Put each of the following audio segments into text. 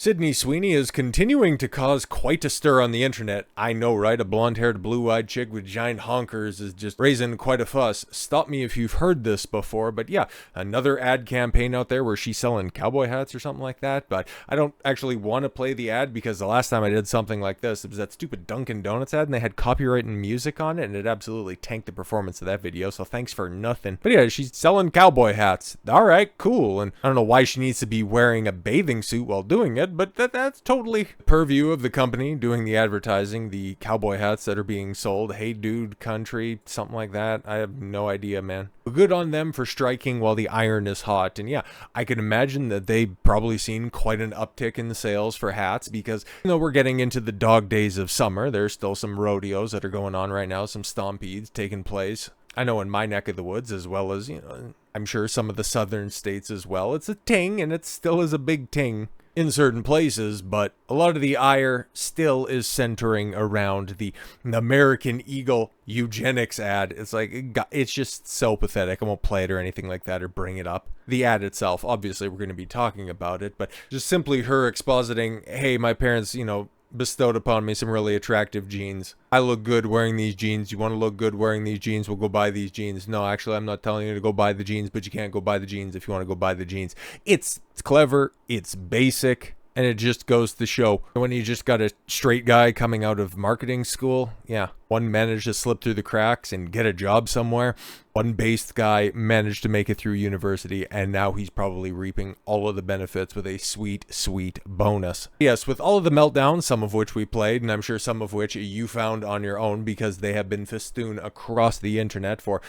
Sydney Sweeney is continuing to cause quite a stir on the internet. I know, right? A blonde-haired, blue-eyed chick with giant honkers is just raising quite a fuss. Stop me if you've heard this before, but yeah, another ad campaign out there where she's selling cowboy hats or something like that, but I don't actually want to play the ad because the last time I did something like this, it was that stupid Dunkin' Donuts ad, and they had copyright and music on it, and it absolutely tanked the performance of that video, so thanks for nothing. But yeah, she's selling cowboy hats. Alright, cool, and I don't know why she needs to be wearing a bathing suit while doing it, but that's totally purview of the company doing the advertising, the cowboy hats that are being sold. Hey dude, country, something like that. I have no idea, man. Good on them for striking while the iron is hot. And yeah, I can imagine that they've probably seen quite an uptick in the sales for hats because, you know, we're getting into the dog days of summer. There's still some rodeos that are going on right now, some stompedes taking place. I know in my neck of the woods, as well as, you know, I'm sure some of the southern states as well. It's a ting, and it still is a big ting in certain places, but a lot of the ire still is centering around the American Eagle eugenics ad. It's like, it's just so pathetic. I won't play it or anything like that or bring it up. The ad itself, obviously we're going to be talking about it, but just simply her expositing, hey, my parents, you know, bestowed upon me some really attractive jeans. I look good wearing these jeans. You want to look good wearing these jeans? We'll go buy these jeans. No, actually, I'm not telling you to go buy the jeans, but you can't go buy the jeans if you want to go buy the jeans. It's clever. It's basic. And it just goes to show when you just got a straight guy coming out of marketing school, yeah, one managed to slip through the cracks and get a job somewhere. One based guy managed to make it through university, and now he's probably reaping all of the benefits with a sweet, sweet bonus. Yes, with all of the meltdowns, some of which we played, and I'm sure some of which you found on your own because they have been festooned across the internet for,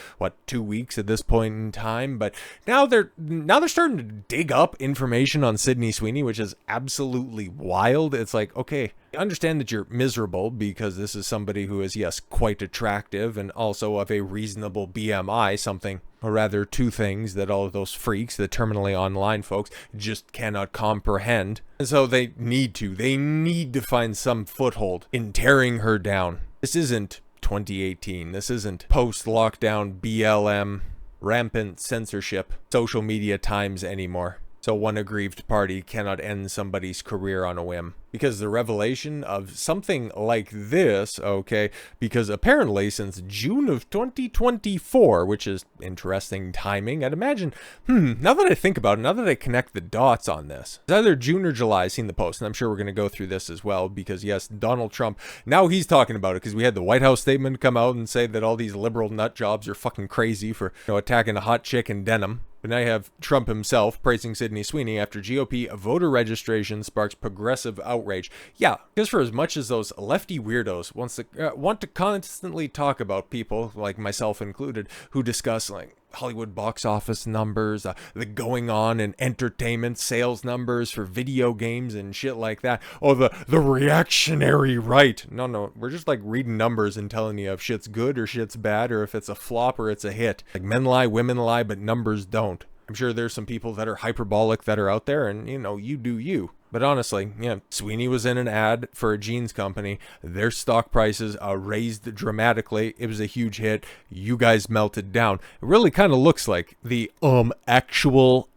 2 weeks at this point in time, but now they're starting to dig up information on Sydney Sweeney, which is absolutely wild. It's like, okay, I understand that you're miserable because this is somebody who is, yes, quite attractive and also of a reasonable BMI, something, or rather two things that all of those freaks, the terminally online folks, just cannot comprehend. And so they need to find some foothold in tearing her down. This isn't 2018. This isn't post-lockdown BLM, rampant censorship, social media times anymore. So one aggrieved party cannot end somebody's career on a whim. Because the revelation of something like this, okay, because apparently since June of 2024, which is interesting timing, I'd imagine, now that I think about it, now that I connect the dots on this, it's either June or July, I've seen the post, and I'm sure we're going to go through this as well, because yes, Donald Trump, now he's talking about it, because we had the White House statement come out and say that all these liberal nut jobs are fucking crazy for, you know, attacking a hot chick in denim. But now you have Trump himself praising Sydney Sweeney after GOP voter registration sparks progressive outrage. Yeah, because for as much as those lefty weirdos want to constantly talk about people, like myself included, who discuss like Hollywood box office numbers, the going on in entertainment sales numbers for video games and shit like that. Oh, the reactionary right. No, we're just like reading numbers and telling you if shit's good or shit's bad or if it's a flop or it's a hit. Like men lie, women lie, but numbers don't. I'm sure there's some people that are hyperbolic that are out there and, you know, you do you. But honestly, yeah, Sweeney was in an ad for a jeans company. Their stock prices raised dramatically. It was a huge hit. You guys melted down. It really kind of looks like the actual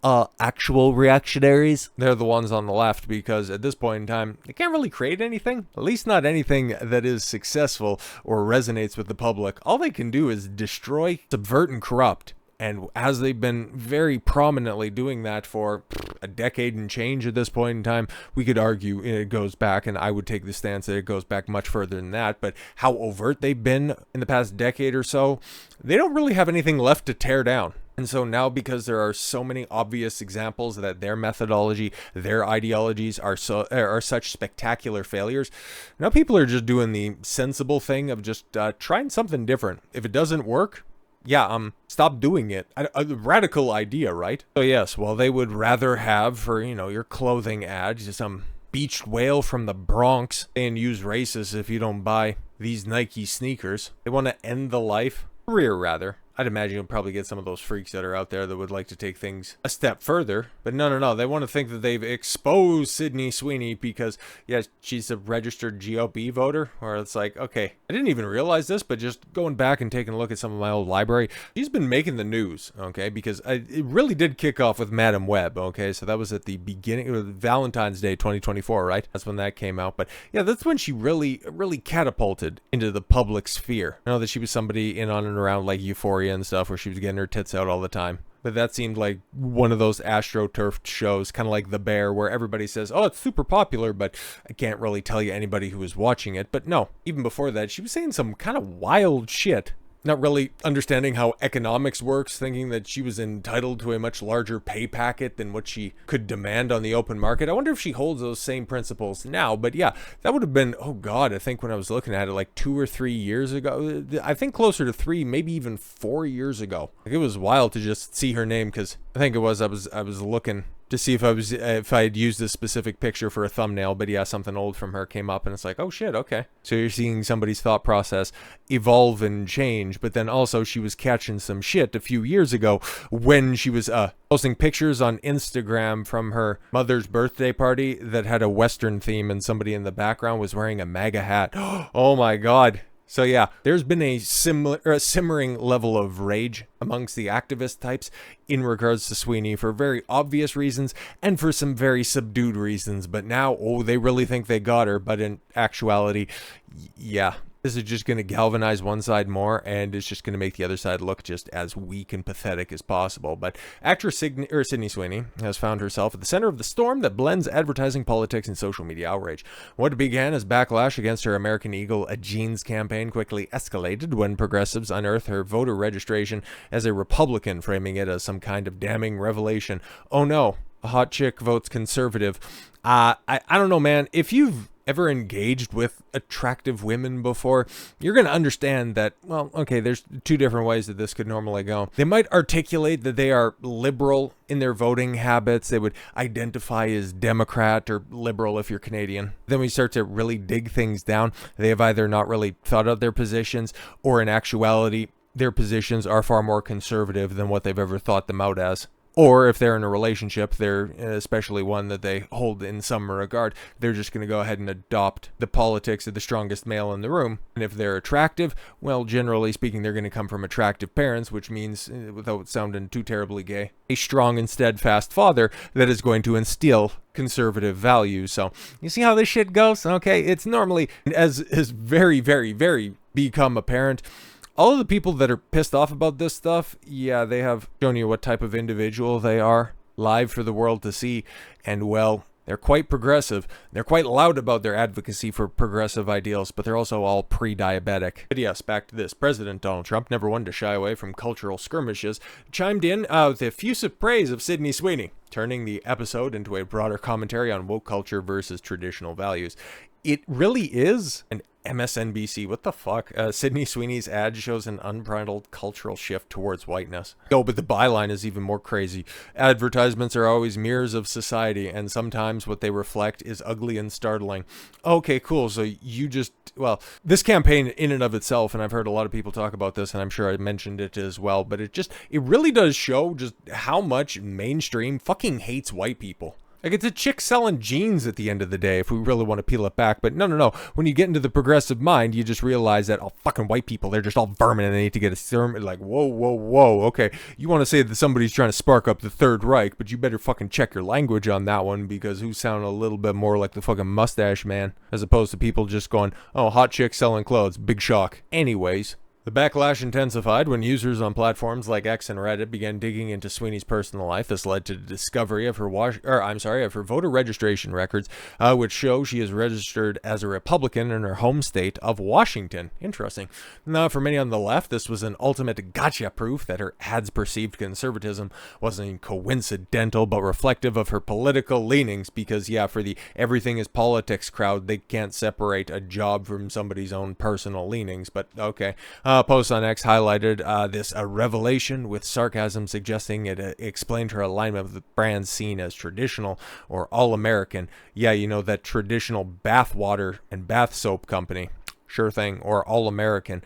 reactionaries. They're the ones on the left because at this point in time, they can't really create anything. At least not anything that is successful or resonates with the public. All they can do is destroy, subvert, and corrupt. And as they've been very prominently doing that for a decade and change at this point in time, we could argue it goes back, and I would take the stance that it goes back much further than that. But how overt they've been in the past decade or so, they don't really have anything left to tear down. And so now, because there are so many obvious examples that their methodology, their ideologies are such spectacular failures, now people are just doing the sensible thing of just trying something different. If it doesn't work, yeah, stop doing it. A radical idea, right? So yes, well, they would rather have for, you know, your clothing ad, just some beached whale from the Bronx and use racist if you don't buy these Nike sneakers. They want to end the career rather, I'd imagine you'll probably get some of those freaks that are out there that would like to take things a step further. But no. They want to think that they've exposed Sydney Sweeney because, yeah, she's a registered GOP voter. Where it's like, okay, I didn't even realize this, but just going back and taking a look at some of my old library, she's been making the news, okay? Because it really did kick off with Madam Web, okay? So that was at the beginning of Valentine's Day 2024, right? That's when that came out. But yeah, that's when she really catapulted into the public sphere. I know that she was somebody in on and around like Euphoria and stuff where she was getting her tits out all the time. But that seemed like one of those astroturfed shows, kind of like The Bear, where everybody says, oh, it's super popular, but I can't really tell you anybody who was watching it. But no, even before that, she was saying some kind of wild shit. Not really understanding how economics works, thinking that she was entitled to a much larger pay packet than what she could demand on the open market. I wonder if she holds those same principles now. But yeah, that would have been, oh God, I think when I was looking at it like 2 or 3 years ago, I think closer to 3, maybe even 4 years ago. Like, it was wild to just see her name because I think it was, I was looking to see if I had used this specific picture for a thumbnail, but yeah, something old from her came up and it's like, oh shit, okay. So you're seeing somebody's thought process evolve and change, but then also she was catching some shit a few years ago when she was posting pictures on Instagram from her mother's birthday party that had a Western theme and somebody in the background was wearing a MAGA hat. Oh my God. So yeah, there's been a simmering level of rage amongst the activist types in regards to Sweeney for very obvious reasons and for some very subdued reasons. But now, oh, they really think they got her. But in actuality, yeah, this is just going to galvanize one side more, and it's just going to make the other side look just as weak and pathetic as possible. But actress Sydney Sweeney has found herself at the center of the storm that blends advertising, politics, and social media outrage. What began as backlash against her American Eagle A Jeans campaign quickly escalated when progressives unearthed her voter registration as a Republican, framing it as some kind of damning revelation. Oh no, a hot chick votes conservative. I don't know, man. If you've ever engaged with attractive women before, you're going to understand that, well, okay, there's 2 different ways that this could normally go. They might articulate that they are liberal in their voting habits. They would identify as Democrat or liberal if you're Canadian. Then we start to really dig things down. They have either not really thought out their positions, or in actuality, their positions are far more conservative than what they've ever thought them out as. Or if they're in a relationship, they're especially one that they hold in some regard, they're just going to go ahead and adopt the politics of the strongest male in the room. And if they're attractive, well, generally speaking, they're going to come from attractive parents, which means, without sounding too terribly gay, a strong and steadfast father that is going to instill conservative values. So you see how this shit goes? Okay, it's normally, as is very, very, very become apparent, all of the people that are pissed off about this stuff, yeah, they have shown you what type of individual they are live for the world to see. And well, they're quite progressive. They're quite loud about their advocacy for progressive ideals, but they're also all pre-diabetic. But yes, back to this. President Donald Trump, never one to shy away from cultural skirmishes, chimed in with effusive praise of Sydney Sweeney, turning the episode into a broader commentary on woke culture versus traditional values. It really is an MSNBC, what the fuck? Sydney Sweeney's ad shows an unbridled cultural shift towards whiteness. Oh, but the byline is even more crazy. Advertisements are always mirrors of society, and sometimes what they reflect is ugly and startling. Okay, cool. So you just, well, this campaign in and of itself, and I've heard a lot of people talk about this, and I'm sure I mentioned it as well, but it really does show just how much mainstream fucking hates white people. Like, it's a chick selling jeans at the end of the day, if we really want to peel it back. But no. When you get into the progressive mind, you just realize that, oh, fucking white people, they're just all vermin and they need to get a sermon. Like, whoa. Okay, you want to say that somebody's trying to spark up the Third Reich, but you better fucking check your language on that one, because who sound a little bit more like the fucking mustache man, as opposed to people just going, oh, hot chick selling clothes. Big shock. Anyways. The backlash intensified when users on platforms like X and Reddit began digging into Sweeney's personal life. This led to the discovery of her voter registration records, which show she is registered as a Republican in her home state of Washington. Interesting. Now, for many on the left, this was an ultimate gotcha proof that her ads perceived conservatism wasn't coincidental, but reflective of her political leanings. Because, yeah, for the everything is politics crowd, they can't separate a job from somebody's own personal leanings. But okay. Post on X highlighted this revelation with sarcasm, suggesting it explained her alignment with the brands seen as traditional or all-American. Yeah, you know, that traditional bath water and bath soap company. sure thing, or all-American.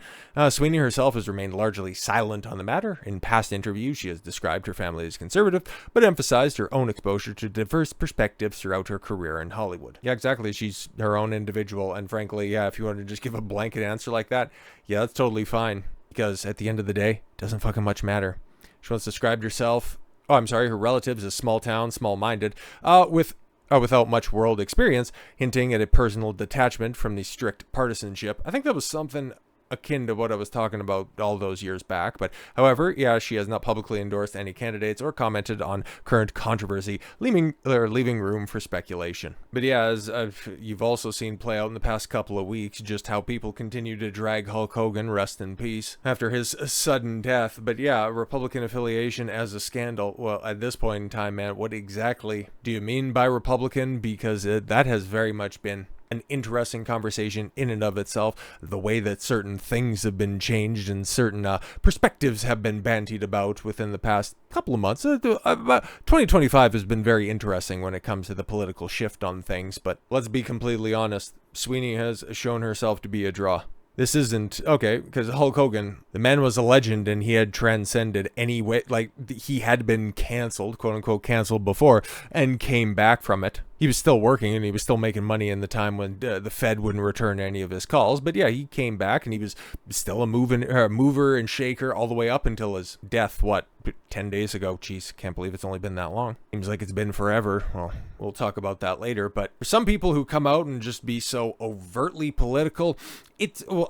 Sweeney herself has remained largely silent on the matter. In past interviews, she has described her family as conservative, but emphasized her own exposure to diverse perspectives throughout her career in Hollywood. Yeah, exactly. She's her own individual, and frankly, yeah, if you want to just give a blanket answer like that, yeah, that's totally fine, because at the end of the day, it doesn't fucking much matter. She once described herself, her relatives as small town, small-minded, without much world experience, hinting at a personal detachment from the strict partisanship. I think that was something akin to what I was talking about all those years back. But however, yeah, she has not publicly endorsed any candidates or commented on current controversy, leaving room for speculation. But yeah, as you've also seen play out in the past couple of weeks, just how people continue to drag Hulk Hogan, rest in peace, after his sudden death. But yeah, Republican affiliation as a scandal. Well, at this point in time, man, what exactly do you mean by Republican? Because that has very much been an interesting conversation in and of itself. The way that certain things have been changed and certain perspectives have been bandied about within the past couple of months. 2025 has been very interesting when it comes to the political shift on things, but let's be completely honest, Sweeney has shown herself to be a draw. This isn't, okay, because Hulk Hogan, the man was a legend and he had transcended any way, like he had been canceled, quote unquote canceled before, and came back from it. He was still working and he was still making money in the time when the Fed wouldn't return any of his calls. But yeah, he came back and he was still a mover and shaker all the way up until his death, 10 days ago? Jeez, can't believe it's only been that long. Seems like it's been forever. Well, we'll talk about that later. But for some people who come out and just be so overtly political,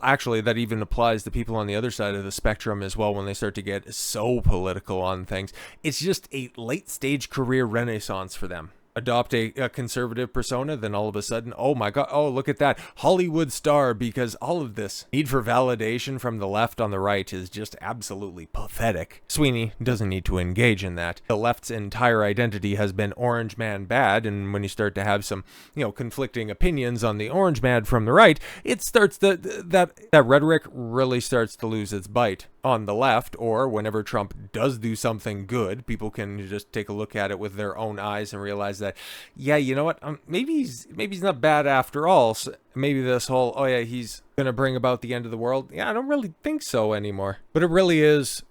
actually, that even applies to people on the other side of the spectrum as well when they start to get so political on things. It's just a late-stage career renaissance for them. Adopt a conservative persona, then all of a sudden, oh my god, oh look at that, Hollywood star, because all of this need for validation from the left on the right is just absolutely pathetic. Sweeney doesn't need to engage in that. The left's entire identity has been orange man bad, and when you start to have some, conflicting opinions on the orange man from the right, it starts that rhetoric really starts to lose its bite on the left. Or whenever Trump does do something good, people can just take a look at it with their own eyes and realize that, yeah, you know what, maybe he's not bad after all. So maybe this whole, oh yeah, he's gonna bring about the end of the world, yeah, I don't really think so anymore. But it really is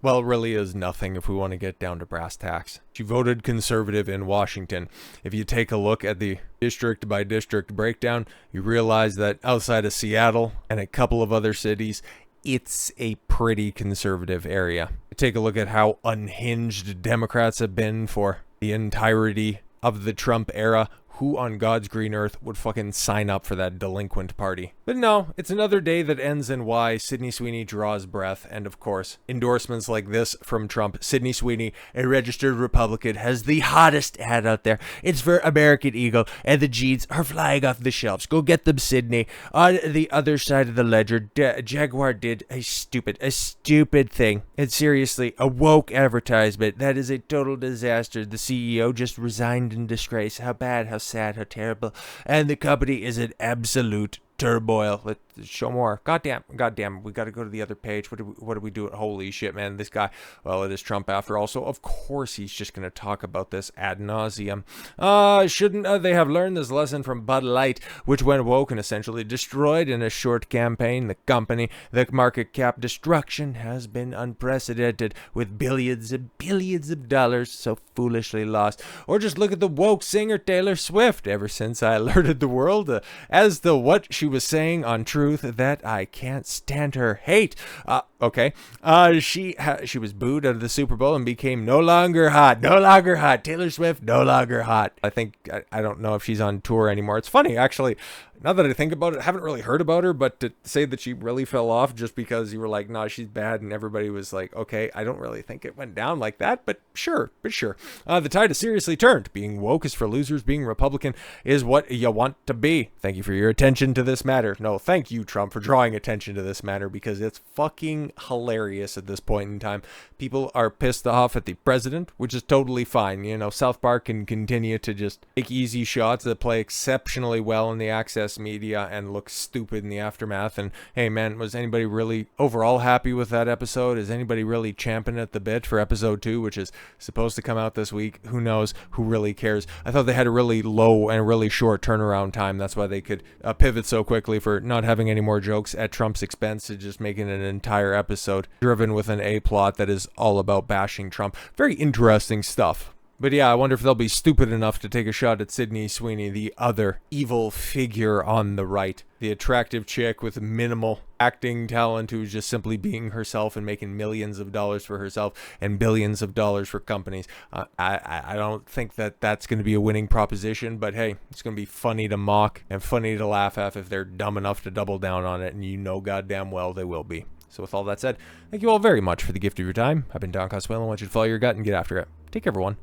nothing if we want to get down to brass tacks. She voted conservative in Washington. If you take a look at the district by district breakdown, you realize that outside of Seattle and a couple of other cities, it's a pretty conservative area. Take a look at how unhinged Democrats have been for the entirety of the Trump era. Who on God's green earth would fucking sign up for that delinquent party? But no, it's another day that ends in why Sydney Sweeney draws breath. And of course, endorsements like this from Trump. Sydney Sweeney, a registered Republican, has the hottest ad out there. It's for American Eagle, and the jeans are flying off the shelves. Go get them, Sydney. On the other side of the ledger, Jaguar did a stupid thing. And seriously, a woke advertisement. That is a total disaster. The CEO just resigned in disgrace. How bad, how sad, how terrible. And the company is in absolute turmoil. Let's show more. Goddamn, we got to go to the other page. What do we do? Holy shit, man, this guy, well, it is Trump after all, so of course he's just going to talk about this ad nauseum. Shouldn't they have learned this lesson from Bud Light, which went woke and essentially destroyed in a short campaign the company? The market cap destruction has been unprecedented, with billions and billions of dollars so foolishly lost. Or just look at the woke singer Taylor Swift. Ever since I alerted the world as to what she was saying on Truth, that I can't stand her hate. She was booed out of the Super Bowl and became no longer hot. Taylor Swift, no longer hot. I don't know if she's on tour anymore. It's funny, actually. Now that I think about it, I haven't really heard about her, but to say that she really fell off just because you were like, nah, she's bad, and everybody was like, okay, I don't really think it went down like that, but sure. The tide has seriously turned. Being woke is for losers. Being Republican is what you want to be. Thank you for your attention to this matter. No, thank you, Trump, for drawing attention to this matter, because it's fucking hilarious at this point in time. People are pissed off at the president, which is totally fine. South Park can continue to just take easy shots that play exceptionally well in the access media and look stupid in the aftermath. And hey man, was anybody really overall happy with that episode? Is anybody really champing at the bit for episode 2, which is supposed to come out this week? Who knows? Who really cares? I thought they had a really low and really short turnaround time. That's why they could pivot so quickly for not having having any more jokes at Trump's expense to just making an entire episode driven with an A plot that is all about bashing Trump. Very interesting stuff. But yeah, I wonder if they'll be stupid enough to take a shot at Sydney Sweeney, the other evil figure on the right. The attractive chick with minimal acting talent who's just simply being herself and making millions of dollars for herself and billions of dollars for companies. I don't think that that's going to be a winning proposition, but hey, it's going to be funny to mock and funny to laugh at if they're dumb enough to double down on it, and you know goddamn well they will be. So with all that said, thank you all very much for the gift of your time. I've been Don Coswell, and I want you to follow your gut and get after it. Take care, everyone.